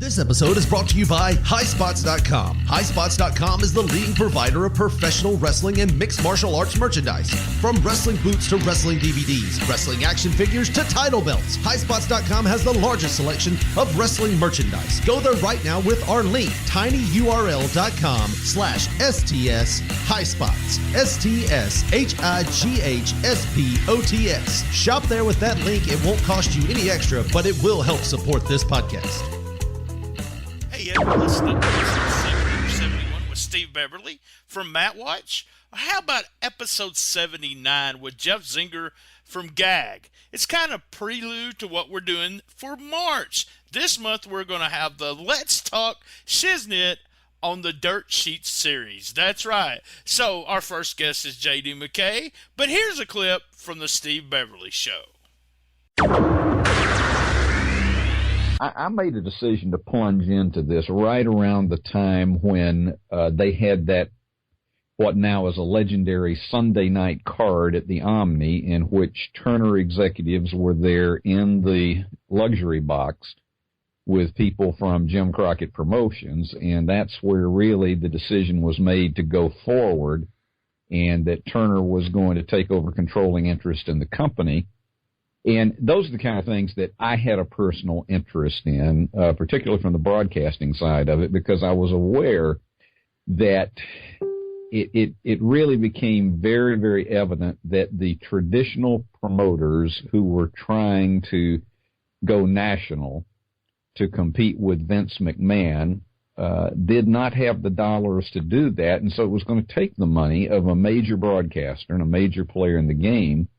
This episode is brought to you by HighSpots.com. HighSpots.com is the leading provider of professional wrestling and mixed martial arts merchandise. From wrestling boots to wrestling DVDs, wrestling action figures to title belts, HighSpots.com has the largest selection of wrestling merchandise. Go there right now with our link, tinyurl.com/STS HighSpots. STSHIGHSPOTS. Shop there with that link. It won't cost you any extra, but it will help support this podcast. Hey, you're listening to episode 71 with Steve Beverly from Matt Watch. How about episode 79 with Jeff Zinger from GAG? It's kind of prelude to what we're doing for March. This month we're going to have the Let's Talk Shiznit on the Dirt Sheets series. That's right. So our first guest is J.D. McKay, but here's a clip from the Steve Beverly Show. I made a decision to plunge into this right around the time when they had that, what now is a legendary Sunday night card at the Omni, in which Turner executives were there in the luxury box with people from Jim Crockett Promotions, and that's where really the decision was made to go forward, and that Turner was going to take over controlling interest in the company. And those are the kind of things that I had a personal interest in, particularly from the broadcasting side of it, because I was aware that it really became very, very evident that the traditional promoters who were trying to go national to compete with Vince McMahon did not have the dollars to do that, and so it was going to take the money of a major broadcaster and a major player in the game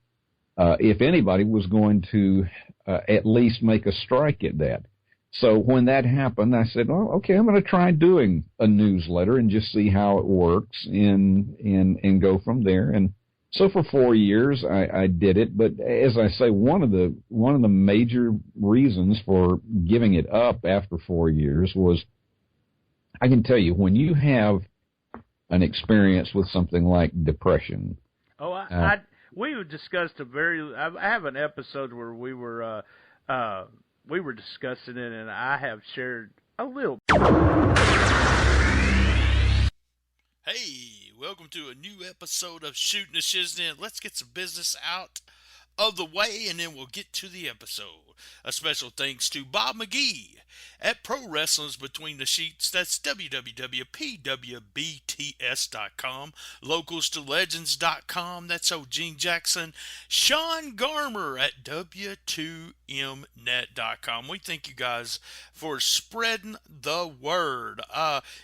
if anybody was going to at least make a strike at that. So when that happened, I said, oh, okay, I'm going to try doing a newsletter and just see how it works and go from there. And so for 4 years, I did it. But as I say, one of the major reasons for giving it up after 4 years was, I can tell you, when you have an experience with something like depression. We discussed I have an episode where we were discussing it, and I have shared a little. Hey, welcome to a new episode of Shooting the Shiznit. Let's get some business out of the way, and then we'll get to the episode. A special thanks to Bob McGee at Pro Wrestling's Between the Sheets. That's www.pwbts.com. LocalsToLegends.com. That's Gene Jackson. Sean Garmer at w2mnet.com. We thank you guys for spreading the word.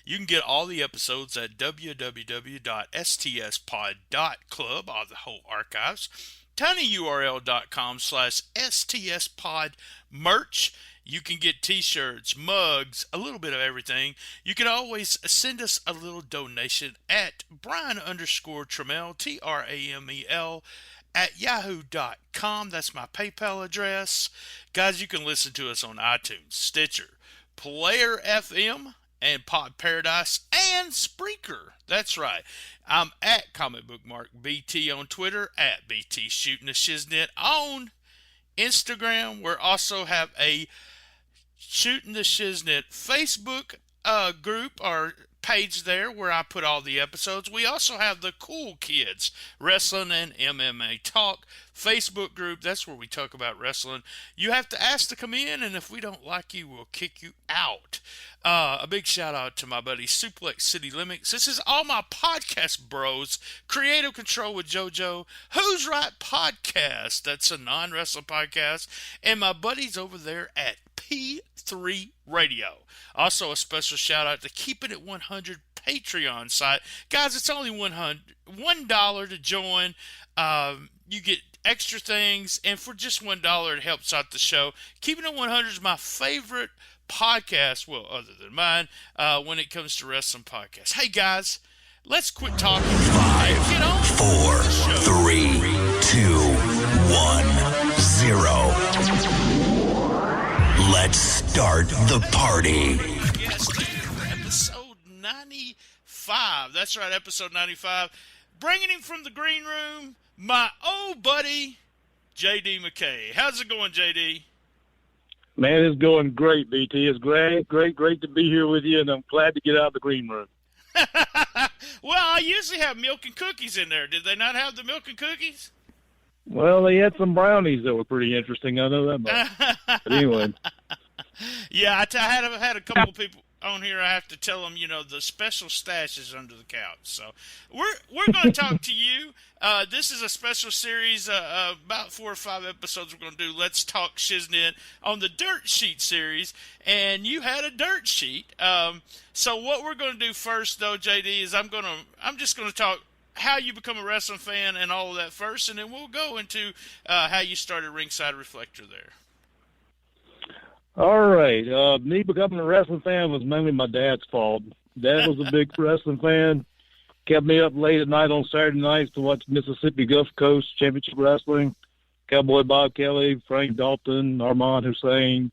You can get all the episodes at www.stspod.club, all the whole archives. tinyurl.com/stspod merch. You can get t-shirts, mugs, a little bit of everything. You can always send us a little donation at Brian_Trammell, Tramel, at yahoo.com. That's my PayPal address. Guys, you can listen to us on iTunes, Stitcher, Player FM, and Pod Paradise, and Spreaker. That's right. I'm at Comic Book Mark BT on Twitter, at BT Shooting the Shiznit on Instagram. We also have a Shooting the Shiznit Facebook group or page there where I put all the episodes. We also have the Cool Kids Wrestling and MMA Talk Facebook group. That's where we talk about wrestling. You have to ask to come in, and if we don't like you, we'll kick you out. A big shout out to my buddy Suplex City Limits. This is all my podcast bros. Creative Control with JoJo, Who's Right Podcast. That's a non-wrestling podcast. And my buddies over there at P3 Radio. Also a special shout out to Keeping It 100 Patreon site. Guys, it's only $1 to join. You get extra things, and for just $1 it helps out the show. Keeping It 100 is my favorite podcast, well, other than mine, when it comes to wrestling podcasts. Hey guys, let's quit talking. 5, Get on 4, 3, 2, 1, 0. Let's start the party. Yes, episode 95. That's right, episode 95. Bringing him from the green room, my old buddy, J.D. McKay. How's it going, J.D.? Man, it's going great, BT. It's great to be here with you, and I'm glad to get out of the green room. Well, I usually have milk and cookies in there. Did they not have the milk and cookies? Well, they had some brownies that were pretty interesting. I know that much. But anyway. Yeah, I had a couple of people on here. I have to tell them, the special stash is under the couch. So we're going to talk to you. This is a special series, about 4 or 5 episodes we're going to do. Let's Talk Shiznit on the Dirt Sheet series, and you had a dirt sheet. So what we're going to do first, though, JD, is I'm just going to talk how you become a wrestling fan and all of that first, and then we'll go into how you started Ringside Reflector there. All right. Me becoming a wrestling fan was mainly my dad's fault. Dad was a big wrestling fan. Kept me up late at night on Saturday nights to watch Mississippi Gulf Coast Championship Wrestling. Cowboy Bob Kelly, Frank Dalton, Armand Hussein,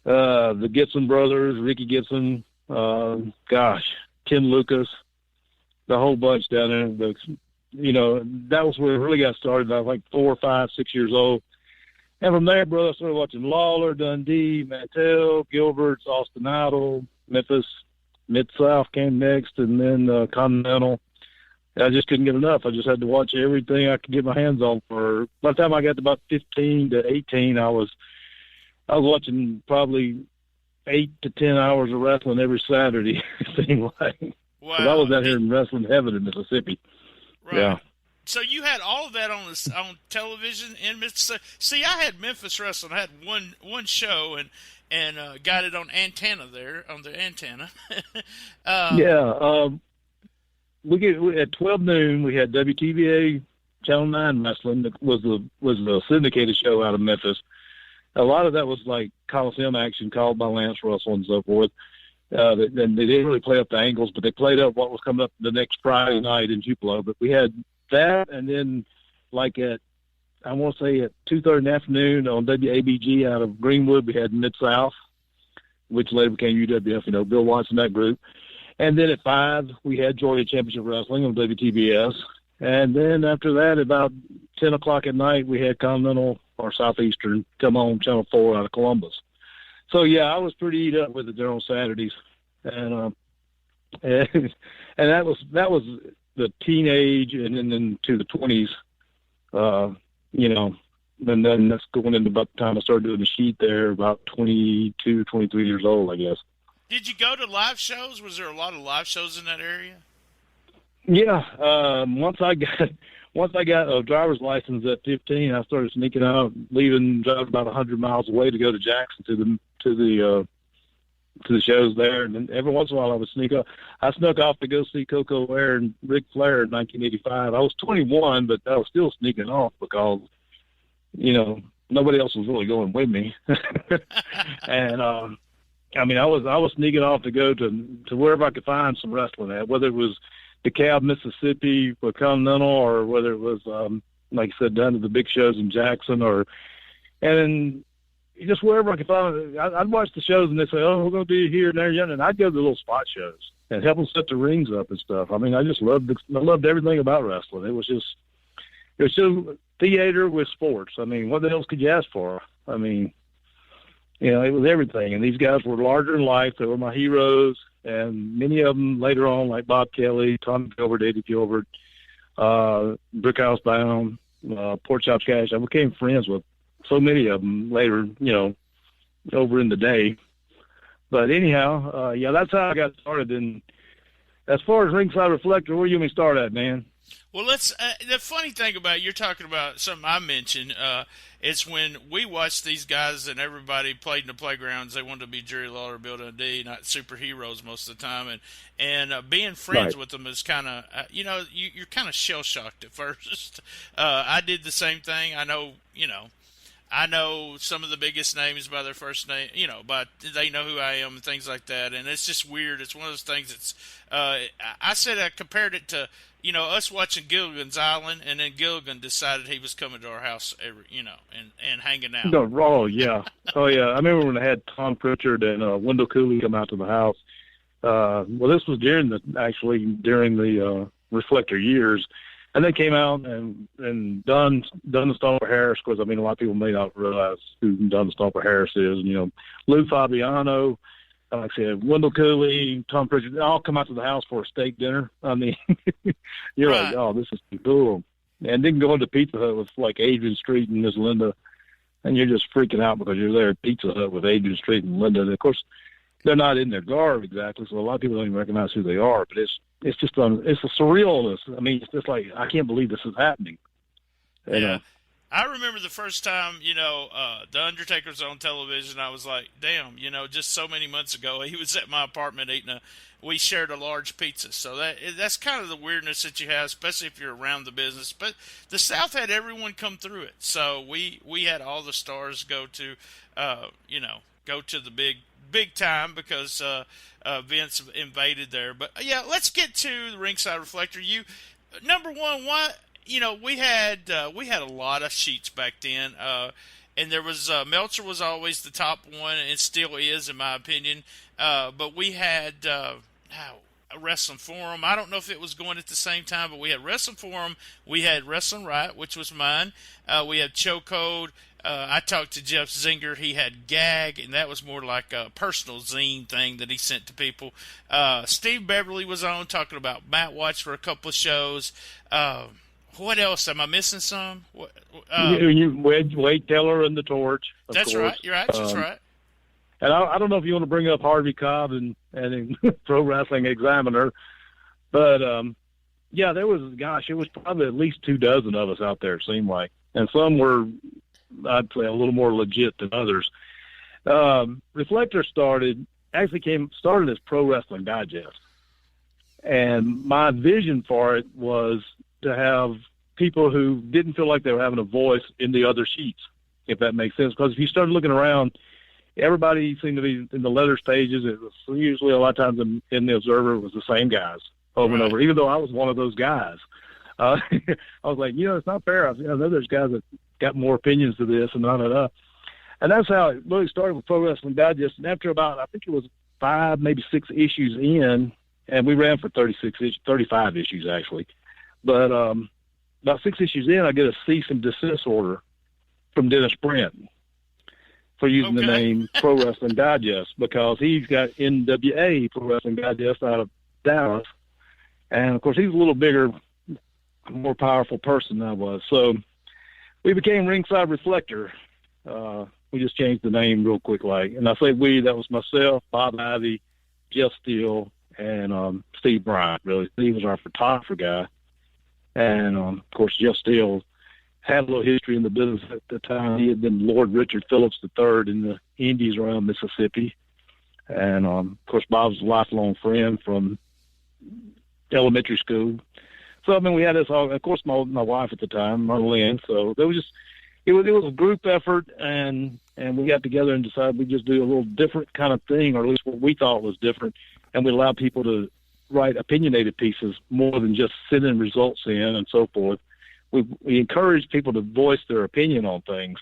the Gibson brothers, Ricky Gibson, Ken Lucas, the whole bunch down there. That was where it really got started. I was like 4, 5, 6 years old. And from there, brother, I started watching Lawler, Dundee, Mantell, Gilbert's, Austin Idol, Memphis, Mid-South came next, and then Continental. I just couldn't get enough. I just had to watch everything I could get my hands on. By the time I got to about 15 to 18, I was watching probably 8 to 10 hours of wrestling every Saturday, it seemed like. Wow. 'Cause I was out here in wrestling heaven in Mississippi. Right. Yeah. So you had all of that on television in Mississippi. See, I had Memphis Wrestling. I had one show and got it on antenna there, on the antenna. We at 12 noon. We had WTVA Channel 9 Wrestling that was a syndicated show out of Memphis. A lot of that was like Coliseum action called by Lance Russell and so forth. They didn't really play up the angles, but they played up what was coming up the next Friday night in Tupelo. But we had that, and then like at 2:30 in the afternoon on WABG out of Greenwood, we had Mid-South, which later became UWF, Bill Watson, that group. And then at 5, we had Georgia Championship Wrestling on WTBS. And then after that, about 10 o'clock at night, we had Continental or Southeastern come on Channel 4 out of Columbus. So, yeah, I was pretty eat up with it there on Saturdays. And that was the teenage and then to the 20s, and then that's going into about the time I started doing the sheet there, about 22, 23 years old, I guess. Did you go to live shows? Was there a lot of live shows in that area? Yeah. Once I got a driver's license at 15, I started sneaking out, driving about 100 miles away to go to Jackson to the shows there. And then every once in a while I would sneak up. I snuck off to go see Coco Ware and Ric Flair in 1985. I was 21, but I was still sneaking off because, nobody else was really going with me. And, I was sneaking off to go to wherever I could find some wrestling at, whether it was DeKalb, Mississippi for Continental, or whether it was, like I said, down to the big shows in Jackson, and just wherever I could find it. I'd watch the shows and they'd say, "Oh, we're going to be here and there," and I'd go to the little spot shows and help them set the rings up and stuff. I just loved everything about wrestling. It was just theater with sports. What else could you ask for? It was everything. And these guys were larger than life. They were my heroes. And many of them later on, like Bob Kelly, Tommy Gilbert, Eddie Gilbert, Brickhouse Bound, Pork Chops Cash. I became friends with so many of them later, over in the day. But anyhow, that's how I got started. And as far as Ringside Reflector, where you want me to start at, man? Well, the funny thing about you're talking about something I mentioned. It's when we watched these guys and everybody played in the playgrounds. They wanted to be Jerry Lawler, Bill Dundee, not superheroes most of the time, and being friends with them is kind of you're kind of shell shocked at first. I did the same thing. I know some of the biggest names by their first name, but they know who I am and things like that. And it's just weird. It's one of those things that's, I said I compared it to, us watching Gilligan's Island, and then Gilligan decided he was coming to our house and hanging out. Oh, yeah. Oh, yeah. I remember when I had Tom Pritchard and Wendell Cooley come out to the house. This was during the Reflector years. And they came out and done the Stomper Harris, because, I mean, a lot of people may not realize who Done the Stomper Harris is. And, you know, Lou Fabiano, like I said, Wendell Cooley, Tom Pritchard, they all come out to the house for a steak dinner. I mean, you're Right. like, oh, this is cool. And then go into Pizza Hut with, like, Adrian Street and Miss Linda, and you're just freaking out because you're there at Pizza Hut with Adrian Street and Linda. And, of course, they're not in their garb exactly, so a lot of people don't even recognize who they are. But it's just it's a surrealness. I mean, it's just like, I can't believe this is happening. Yeah. I remember the first time, you know, The Undertaker's on television. I was like, damn, you know, just so many months ago, he was at my apartment we shared a large pizza. So that's kind of the weirdness that you have, especially if you're around the business. But the South had everyone come through it. So we had all the stars go to the big time because Vince invaded there. But yeah, let's get to the Ringside Reflector. Number one, why? You know, we had a lot of sheets back then, and there was Meltzer was always the top one, and still is in my opinion. But we had a Wrestling Forum. I don't know if it was going at the same time, but we had Wrestling Forum. We had Wrestling Riot, which was mine. We had Chokehold. I talked to Jeff Zinger. He had Gag, and that was more like a personal zine thing that he sent to people. Steve Beverly was on talking about Matt Watch for a couple of shows. What else? Am I missing some? Wade Taylor and the Torch. That's course. right. You're right. That's right. And I don't know if you want to bring up Harvey Cobb and Pro Wrestling Examiner, but yeah, there was, it was probably at least 24 of us out there, it seemed like. And some were, I'd say, a little more legit than others. Reflector started as Pro Wrestling Digest. And my vision for it was to have people who didn't feel like they were having a voice in the other sheets, if that makes sense. Because if you started looking around, everybody seemed to be in the letters pages. It was usually a lot of times in the Observer, it was the same guys over and over, even though I was one of those guys. I was like, it's not fair. I know there's guys that got more opinions to this and da-da-da. And that's how it really started with Pro Wrestling Digest. And after about, I think it was 5, maybe 6 issues in, and we ran for 35 issues actually. But about 6 issues in, I get a cease and desist order from Dennis Brent for using the name Pro Wrestling Digest, because he's got NWA Pro Wrestling Digest out of Dallas. And, of course, he's a little bigger, more powerful person than I was. So we became Ringside Reflector. We just changed the name real quick. And I say we, that was myself, Bob Ivy, Jeff Steele, and Steve Bryant, really. Steve was our photographer guy. And, of course, Jeff Steele had a little history in the business at the time. He had been Lord Richard Phillips III in the Indies around Mississippi. And, of course, Bob's a lifelong friend from elementary school. So, I mean, we had this all, of course, my wife at the time, Marlene. So it was a group effort, and we got together and decided we'd just do a little different kind of thing, or at least what we thought was different. And we allowed people to write opinionated pieces more than just sending results in and so forth. We encourage people to voice their opinion on things,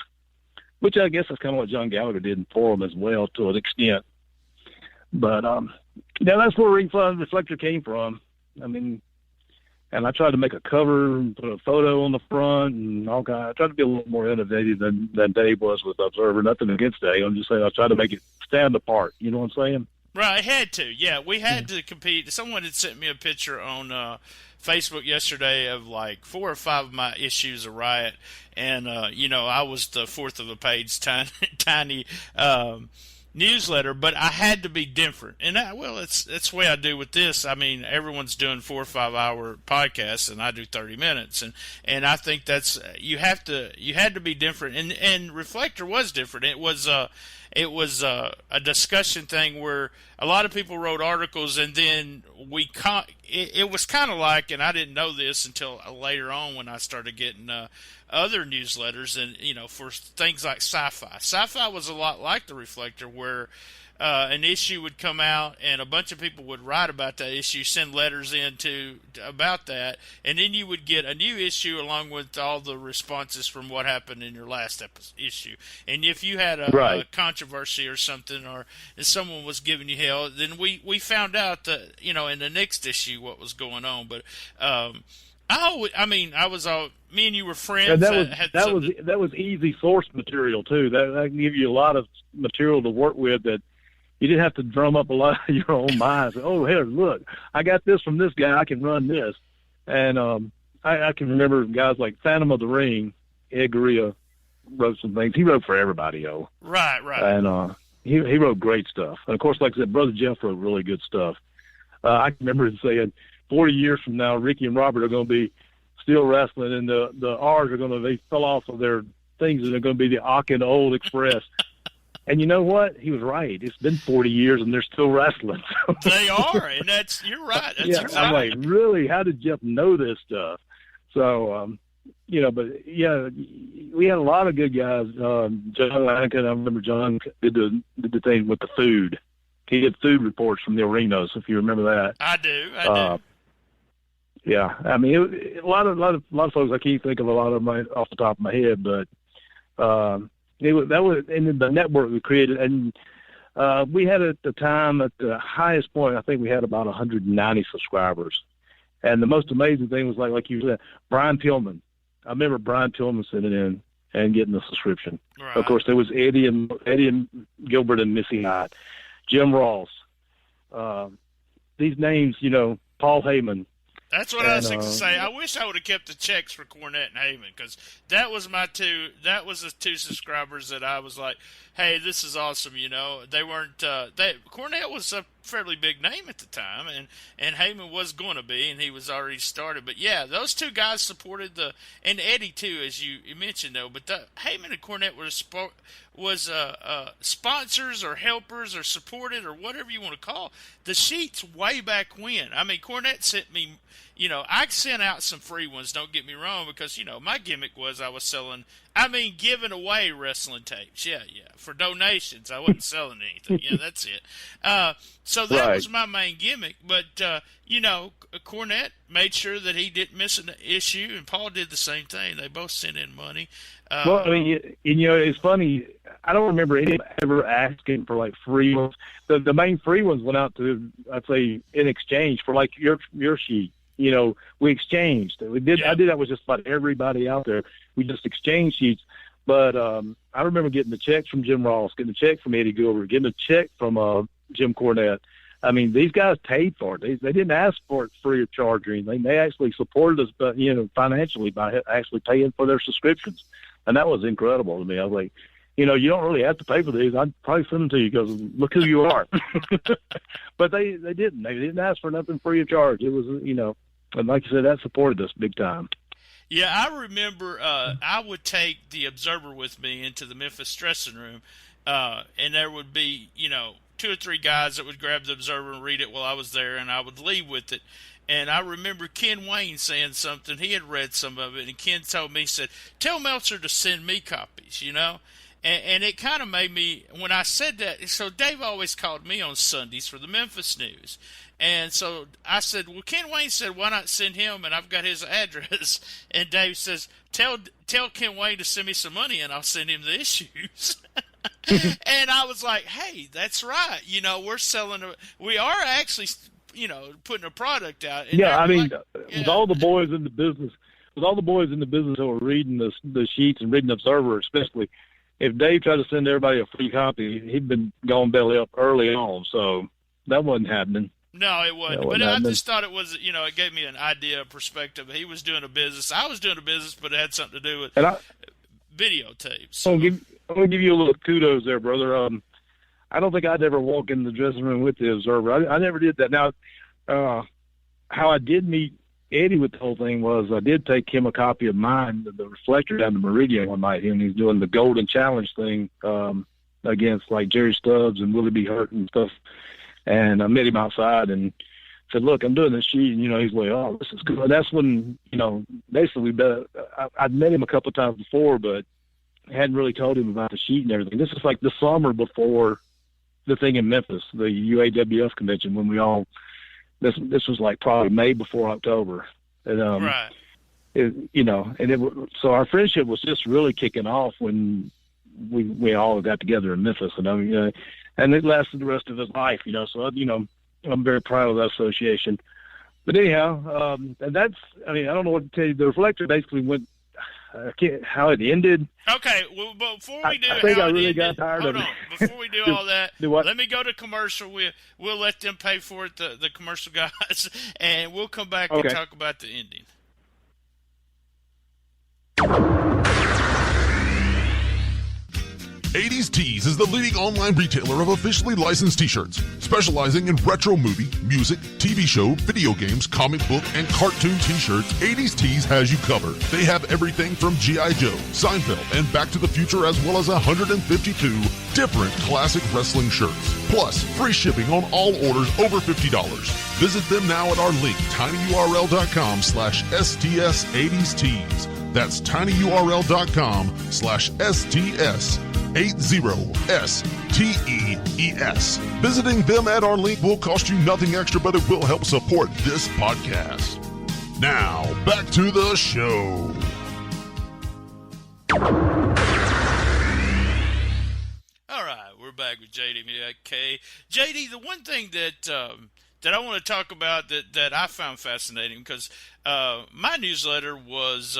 which I guess is kind of what John Gallagher did in Forum as well, to an extent. But that's where Ringside Reflector came from. I mean, and I tried to make a cover and put a photo on the front and all kind. I tried to be a little more innovative than Dave was with Observer. Nothing against Dave. I'm just saying I tried to make it stand apart. You know what I'm saying? Right, I had to. Yeah, we had to compete. Someone had sent me a picture on Facebook yesterday of like 4 or 5 of my issues of Riot, and I was the 4th of a page tiny newsletter, but I had to be different. And that's the way I do with this. I mean, everyone's doing 4 or 5 hour podcasts, and I do 30 minutes, and I think that's you had to be different. And Reflector was different. It was a discussion thing where a lot of people wrote articles, and then it was kind of like, and I didn't know this until later on when I started getting other newsletters, and for things like sci-fi. Sci-fi was a lot like the Reflector, where an issue would come out and a bunch of people would write about that issue, send letters in about that, and then you would get a new issue along with all the responses from what happened in your last issue. And if you had a controversy or something, or if someone was giving you hell, then we found out that in the next issue what was going on. But I mean, I was all, me and you were friends. And that was easy source material too. That can give you a lot of material to work with that you didn't have to drum up a lot of your own mind. So, oh, here, look, I got this from this guy. I can run this. And I can remember guys like Phantom of the Ring, Ed Gurria wrote some things. He wrote for everybody, Right. And he wrote great stuff. And, of course, like I said, Brother Jeff wrote really good stuff. I can remember him saying 40 years from now, Ricky and Robert are going to be still wrestling, and the R's are going to, they fell off of their things, and they're going to be the Aka Old Express. And you know what? He was right. It's been 40 years, and they're still wrestling. They are, and you're right. That's yeah, exactly. I'm like, really? How did Jeff know this stuff? So, but yeah, we had a lot of good guys. John Lankin, I remember John did the thing with the food. He did food reports from the arenas, if you remember that. I do. Yeah, I mean, a lot of folks, I can't think of a lot of them off the top of my head, but that was in the network we created, and we had at the time, at the highest point, I think we had about 190 subscribers. And the most amazing thing was like you said, Brian Pillman. I remember Brian Pillman sitting in and getting the subscription. Right. Of course, there was Eddie and Gilbert and Missy Hyatt, Jim Ross. These names, Paul Heyman. That's what I was going to say. I wish I would have kept the checks for Cornette and Heyman, because that was the two subscribers that I was like, hey, this is awesome, They weren't, Cornette was a fairly big name at the time, and Heyman was going to be, and he was already started. But yeah, those two guys supported and Eddie too, as you mentioned though, but Heyman and Cornette was sponsors or helpers or supported or whatever you want to call the sheets way back when. I mean, Cornette sent me, I sent out some free ones, don't get me wrong, because, my gimmick was I was giving away wrestling tapes. Yeah, for donations. I wasn't selling anything. Yeah, that's it. So that was my main gimmick. But, Cornette made sure that he didn't miss an issue, and Paul did the same thing. They both sent in money. Well, I mean, it's funny. I don't remember anyone ever asking for, like, free ones. The main free ones went out to, I'd say, in exchange for, like, your sheet. We exchanged. We did. Yeah. I did that with just about everybody out there. We just exchanged sheets. But I remember getting the checks from Jim Ross, getting a check from Eddie Gilbert, getting a check from Jim Cornette. I mean, these guys paid for it. They didn't ask for it free of charge or anything. They actually supported us, but financially by actually paying for their subscriptions, and that was incredible to me. I was like, you don't really have to pay for these. I'd probably send them to you because look who you are. But they didn't. They didn't ask for nothing free of charge. It was, and like you said, that supported us big time. Yeah, I remember I would take the Observer with me into the Memphis dressing room, and there would be, 2 or 3 guys that would grab the Observer and read it while I was there, and I would leave with it. And I remember Ken Wayne saying something. He had read some of it, and Ken told me, he said, tell Meltzer to send me copies, And it kind of made me, when I said that, so Dave always called me on Sundays for the Memphis News. And so I said, well, Ken Wayne said, why not send him? And I've got his address. And Dave says, tell Ken Wayne to send me some money and I'll send him the issues. And I was like, hey, that's right. We are actually, putting a product out. And yeah, I mean, with all the boys in the business, who were reading the sheets and reading the Observer especially, if Dave tried to send everybody a free copy, he'd been gone belly up early on. So that wasn't happening. No, it wasn't. But I just thought it was, it gave me an idea, a perspective. He was doing a business. I was doing a business, but it had something to do with videotapes. So. I'm going to give you a little kudos there, brother. I don't think I'd ever walk in the dressing room with the Observer. I never did that. Now, how I did meet Eddie with the whole thing was I did take him a copy of mine, the Reflector, down to Meridian one night. He's doing the Golden Challenge thing against like Jerry Stubbs and Willie B. Hurt and stuff. And I met him outside and said, look, I'm doing this sheet. And, he's like, oh, this is good. And that's when, basically I'd met him a couple of times before, but hadn't really told him about the sheet and everything. This is like the summer before the thing in Memphis, the UAWF convention, when we all, this was like probably May before October. And, right. So our friendship was just really kicking off when we all got together in Memphis. And and it lasted the rest of his life, So, I'm very proud of that association. But anyhow, and that's, I mean, I don't know what to tell you. The Reflector basically went, how it ended. Okay, well, before we do I think how I it really ended, got tired hold of on. it. Before we do all that, Do what? let me go to commercial. We'll let them pay for it, the commercial guys, and we'll come back and talk about the ending. 80s Tees is the leading online retailer of officially licensed t-shirts, specializing in retro movie, music, TV show, video games, comic book, and cartoon t-shirts. 80s Tees has you covered. They have everything from G.I. Joe, Seinfeld, and Back to the Future, as well as 152 different classic wrestling shirts. Plus, free shipping on all orders over $50. Visit them now at our link, tinyurl.com/STS80stees. That's tinyurl.com/STS80STEES. Visiting them at our link will cost you nothing extra, but it will help support this podcast. Now, back to the show. All right, we're back with JD McKay. JD, the one thing that I want to talk about that I found fascinating, because my newsletter was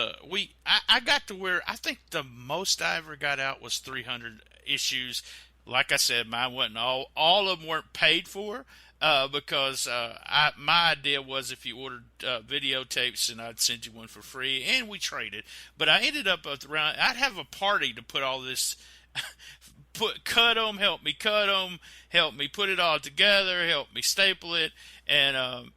I got to where I think the most I ever got out was 300 issues. Like I said, mine wasn't all of them weren't paid for because my idea was if you ordered videotapes, and I'd send you one for free, and we traded. But I ended up I'd have a party to put all this. Cut them, help me put it all together, help me staple it, and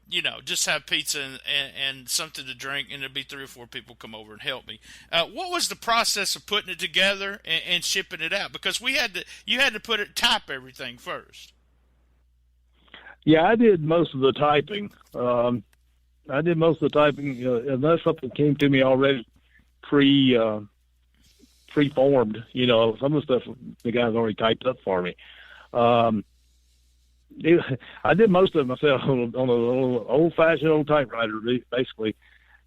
just have pizza and something to drink, and there'd be 3 or 4 people come over and help me. What was the process of putting it together and shipping it out? Because you had to type everything first. Yeah, I did most of the typing. And that's something that came to me already preformed, some of the stuff the guys already typed up for me. I did most of it myself on a little old-fashioned old typewriter, basically.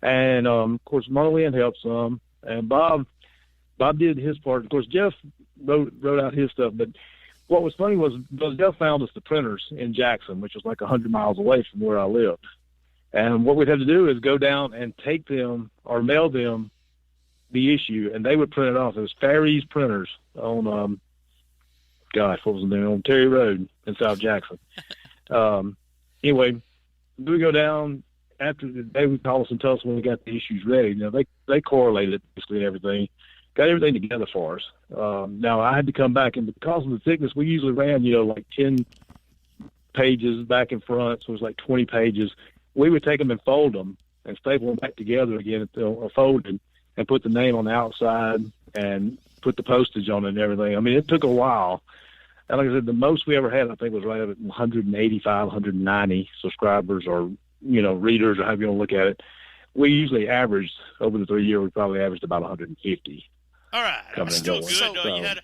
And, of course, Marlene helped some. And Bob did his part. Of course, Jeff wrote out his stuff. But what was funny was Jeff found us the printers in Jackson, which was like 100 miles away from where I lived. And what we'd have to do is go down and take them or mail them the issue, and they would print it off. It was Ferry's printers on, what was the name? On Terry Road in South Jackson. Anyway, we go down after they would call us and tell us when we got the issues ready. They correlated basically everything, got everything together for us. Now I had to come back, and because of the thickness, we usually ran, like 10 pages back and front, so it was like 20 pages. We would take them and fold them and staple them back together again, folded, and put the name on the outside and put the postage on it and everything. I mean, it took a while. And like I said, the most we ever had, I think, was right at 185, 190 subscribers or, readers or however you want to look at it. We usually averaged, over the 3 years, we probably averaged about 150. All right. Still good, though. You had,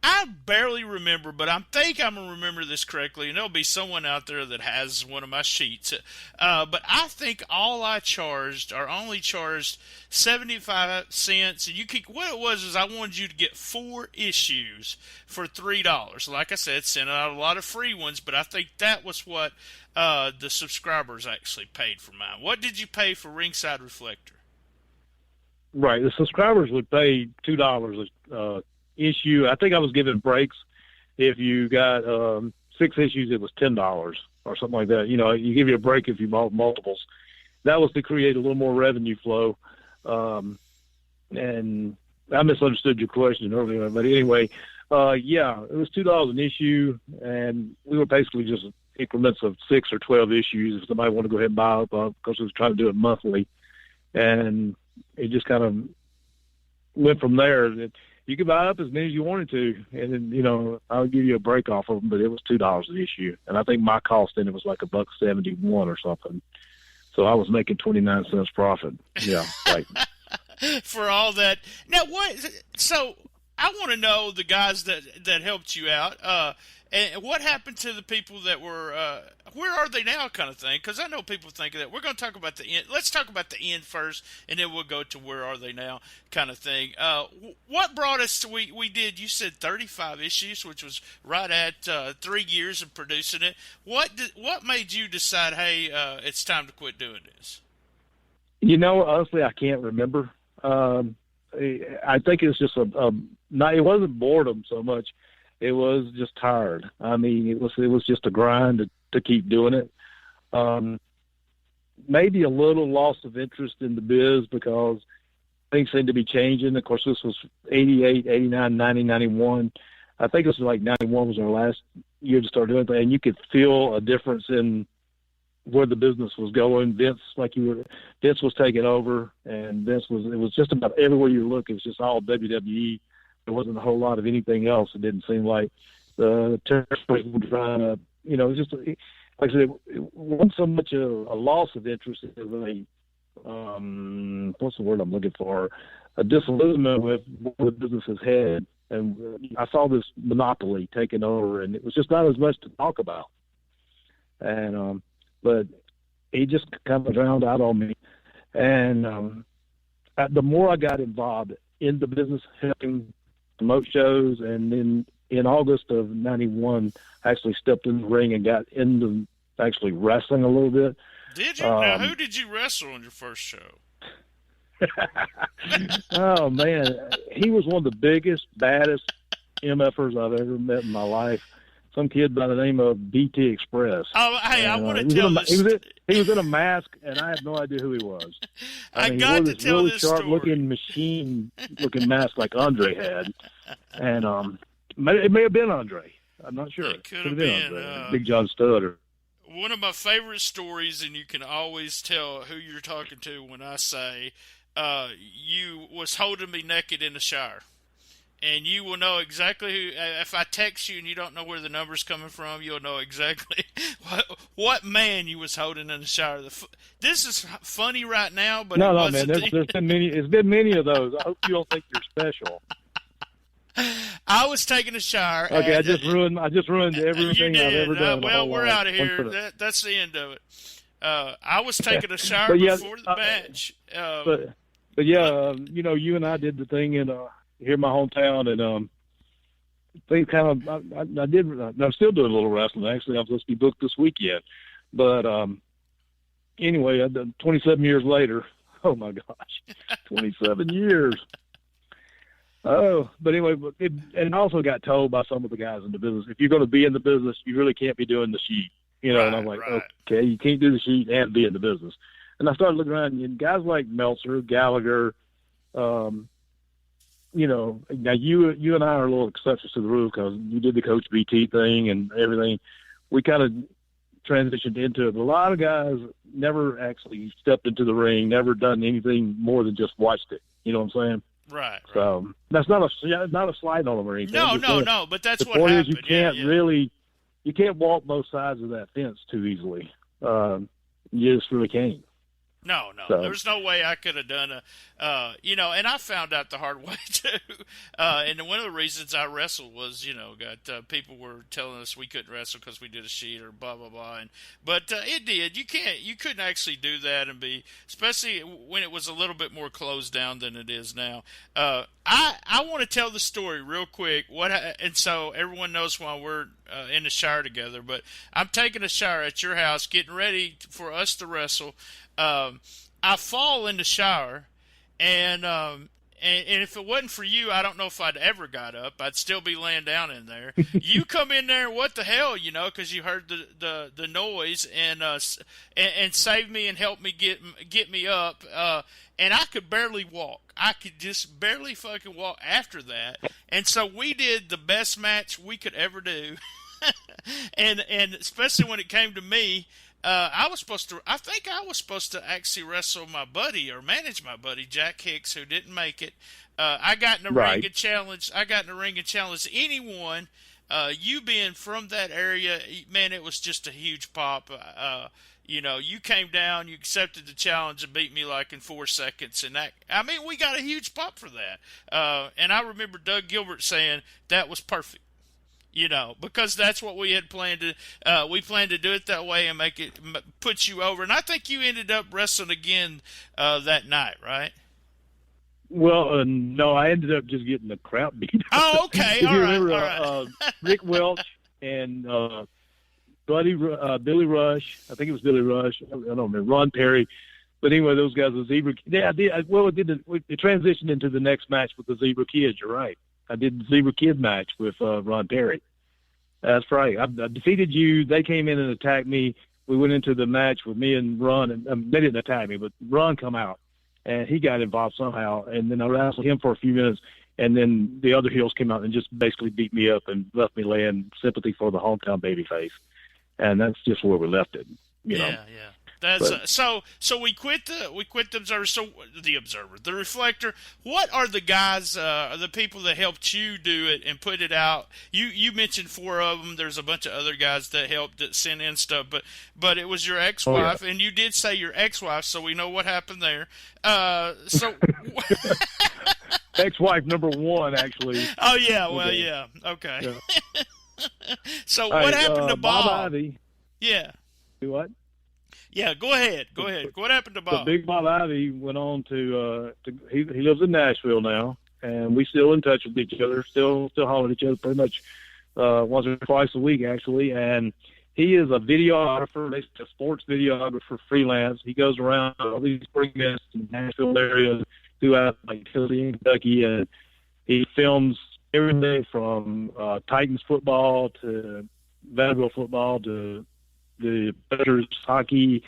I barely remember, but I think I'm going to remember this correctly, and there'll be someone out there that has one of my sheets. But I think only charged 75 cents. And what it was is I wanted you to get 4 issues for $3. Like I said, sent out a lot of free ones, but I think that was what the subscribers actually paid for mine. What did you pay for Ringside Reflector? Right. The subscribers would pay $2 issue. I think I was given breaks. If you got 6 issues, it was $10 or something like that. You give you a break if you bought multiples. That was to create a little more revenue flow. And I misunderstood your question earlier, but anyway, it was $2 an issue, and we were basically just increments of 6 or 12 issues if somebody wanted to go ahead and buy up, because we was trying to do it monthly, and it just kind of went from there. You could buy up as many as you wanted to, and then, I'll give you a break off of them, but it was $2 an issue. And I think my cost in it was like $1.71 or something. So I was making 29 cents profit. Yeah, right. For all that. Now, so I want to know the guys that helped you out. And what happened to the people that were, where are they now kind of thing? Because I know people think of that. We're going to talk about the end. Let's talk about the end first, and then we'll go to where are they now kind of thing. What brought us to, we did, you said 35 issues, which was right at 3 years of producing it. What made you decide, hey, it's time to quit doing this? Honestly, I can't remember. I think it's just it wasn't boredom so much. It was just tired. I mean, it was just a grind to keep doing it. Maybe a little loss of interest in the biz because things seemed to be changing. Of course, this was 88, 89, 90, 91. I think it was like 91 was our last year to start doing it, and you could feel a difference in where the business was going. Vince was taking over, and it was just about everywhere you look. It was just all WWE. There wasn't a whole lot of anything else. It didn't seem like the territory was trying to, it was just, like I said, it wasn't so much a loss of interest as what's the word I'm looking for? A disillusionment with what the business has had. And I saw this monopoly taking over, and it was just not as much to talk about. And, but it just kind of drowned out on me. And the more I got involved in the business, helping promote shows, and then in August of 91, I actually stepped in the ring and got into actually wrestling a little bit. Did you? Now, who did you wrestle on your first show? Oh, man. He was one of the biggest, baddest MFers I've ever met in my life. Some kid by the name of BT Express. Oh, hey, and, I want to tell this. He was in a mask, and I have no idea who he was. I mean, got he wore to tell really this story. sharp-looking, machine-looking mask like Andre had. And it may have been Andre. I'm not sure. It could have been Andre. Big John Studd. One of my favorite stories, and you can always tell who you're talking to when I say, you was holding me naked in the shower. And you will know exactly who. If I text you and you don't know where the number's coming from, you'll know exactly what man you was holding in the shower. This is funny right now, but no, it man. wasn't. There's been many. There's been many of those. I hope you don't think you're special. I was taking a shower. Okay, I just ruined everything I've ever done. Well, we're out of here. That's the end of it. I was taking a shower before the match. But yeah, you and I did the thing in here in my hometown, and things kind of I did. I'm still doing a little wrestling. Actually, I'm supposed to be booked this weekend, but anyway, 27 years later. Oh my gosh, 27 years. Oh, but anyway, and also got told by some of the guys in the business, if you're going to be in the business, you really can't be doing the sheet. Right, and I'm like, right. Okay, you can't do the sheet and be in the business. And I started looking around, and guys like Meltzer, Gallagher, now you and I are a little exceptions to the rule because you did the Coach BT thing and everything. We kind of transitioned into it. But a lot of guys never actually stepped into the ring, never done anything more than just watched it. You know what I'm saying? Right. So that's not a slide on them or anything. No, but that's what point happened. Is you can't walk both sides of that fence too easily. You just really can't. No. So. There's no way I could have done and I found out the hard way too. And one of the reasons I wrestled was, people were telling us we couldn't wrestle because we did a sheet or blah, blah, blah. But it did. You couldn't actually do that and especially when it was a little bit more closed down than it is now. I want to tell the story real quick. And so everyone knows why we're in the shower together, but I'm taking a shower at your house, getting ready for us to wrestle. I fall in the shower, and if it wasn't for you, I don't know if I'd ever got up. I'd still be laying down in there. You come in there, what the hell, because you heard the noise and saved me and helped me get me up. And I could barely walk. I could just barely fucking walk after that. And so we did the best match we could ever do. and especially when it came to me. I think I was supposed to actually wrestle my buddy or manage my buddy, Jack Hicks, who didn't make it. I got in the ring and challenged anyone. You being from that area, man, it was just a huge pop. You came down, you accepted the challenge and beat me like in 4 seconds. And we got a huge pop for that. And I remember Doug Gilbert saying that was perfect. because that's what we had planned to. We planned to do it that way and make it put you over. And I think you ended up wrestling again that night, right? Well, no, I ended up just getting the crap beat. Oh, okay. If All you right. remember, All right. Rick Welch and Billy Rush. I think it was Billy Rush. I don't remember. Ron Perry. But anyway, those guys were Zebra. Yeah, I did. Well, it transitioned into the next match with the Zebra Kids. You're right. I did the Zebra Kid match with Ron Perry. That's right. I defeated you. They came in and attacked me. We went into the match with me and Ron, and they didn't attack me, but Ron come out, and he got involved somehow. And then I wrestled him for a few minutes, and then the other heels came out and just basically beat me up and left me laying sympathy for the hometown babyface. And that's just where we left it. You know? Yeah. That's so we quit the Observer. So the Reflector. What are the guys, the people that helped you do it and put it out? You mentioned 4 of them. There's a bunch of other guys that helped that sent in stuff, but it was your ex-wife, and you did say your ex-wife, so we know what happened there. So ex-wife number 1, actually. Oh yeah, well yeah, okay. Yeah. So what happened to Bob? Ivy. Yeah. Do what? Yeah, go ahead. What happened to Bob? The Big Bob Ivy went on to he lives in Nashville now, and we still in touch with each other, still holler at each other pretty much once or twice a week actually. And he is a videographer, basically a sports videographer freelance. He goes around all these sporting events in the Nashville area throughout like Tennessee and Kentucky, and he films everything from Titans football to Vanderbilt football to the Predators hockey.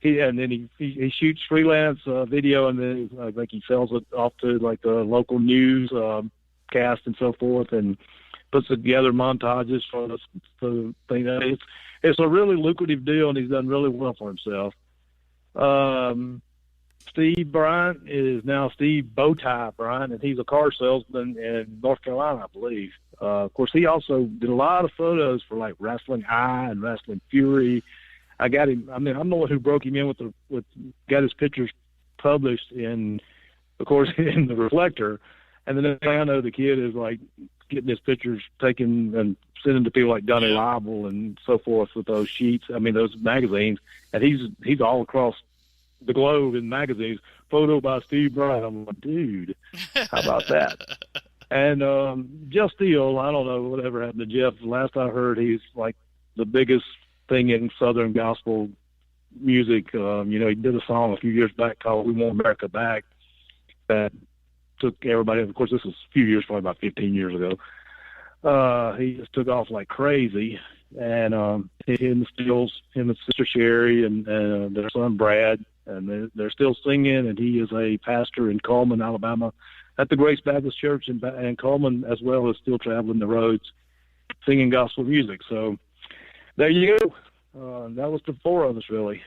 And then he shoots freelance video, and then I think he sells it off to like the local news cast and so forth, and puts together montages for the thing. It's a really lucrative deal, and he's done really well for himself. Steve Bryant is now Steve Bowtie Bryant, and he's a car salesman in North Carolina, I believe. Of course, he also did a lot of photos for like Wrestling Eye and Wrestling Fury. I got him. I mean, I'm the one who broke him in got his pictures published in, of course, in the Reflector. And the next thing I know, the kid is like getting his pictures taken and sending to people like Donnie Libel and so forth with those sheets. I mean, those magazines. And he's all across the globe in magazines. Photo by Steve Bryant. I'm like, dude, how about that? And Jeff Steele, I don't know whatever happened to Jeff. Last I heard, he's like the biggest thing in Southern gospel music. He did a song a few years back called "We Want America Back" that took everybody. Of course, this was a few years, probably about 15 years ago. He just took off like crazy, and him and Sister Sherry and their son Brad, and they're still singing. And he is a pastor in Coleman, Alabama, at the Grace Baptist Church in Coleman, as well as still traveling the roads singing gospel music. So there you go. That was the 4 of us, really.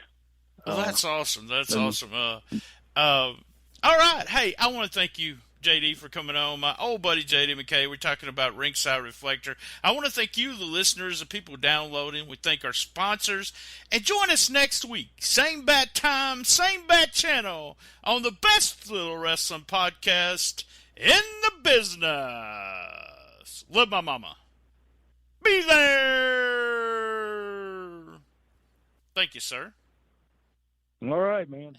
Well, that's awesome. That's awesome. All right. Hey, I want to thank you, JD, for coming on. My old buddy, JD McKay. We're talking about Ringside Reflector. I want to thank you, the listeners, the people downloading. We thank our sponsors. And join us next week. Same bat time, same bat channel on the best little wrestling podcast in the business. Love my mama. Be there. Thank you, sir. All right, man.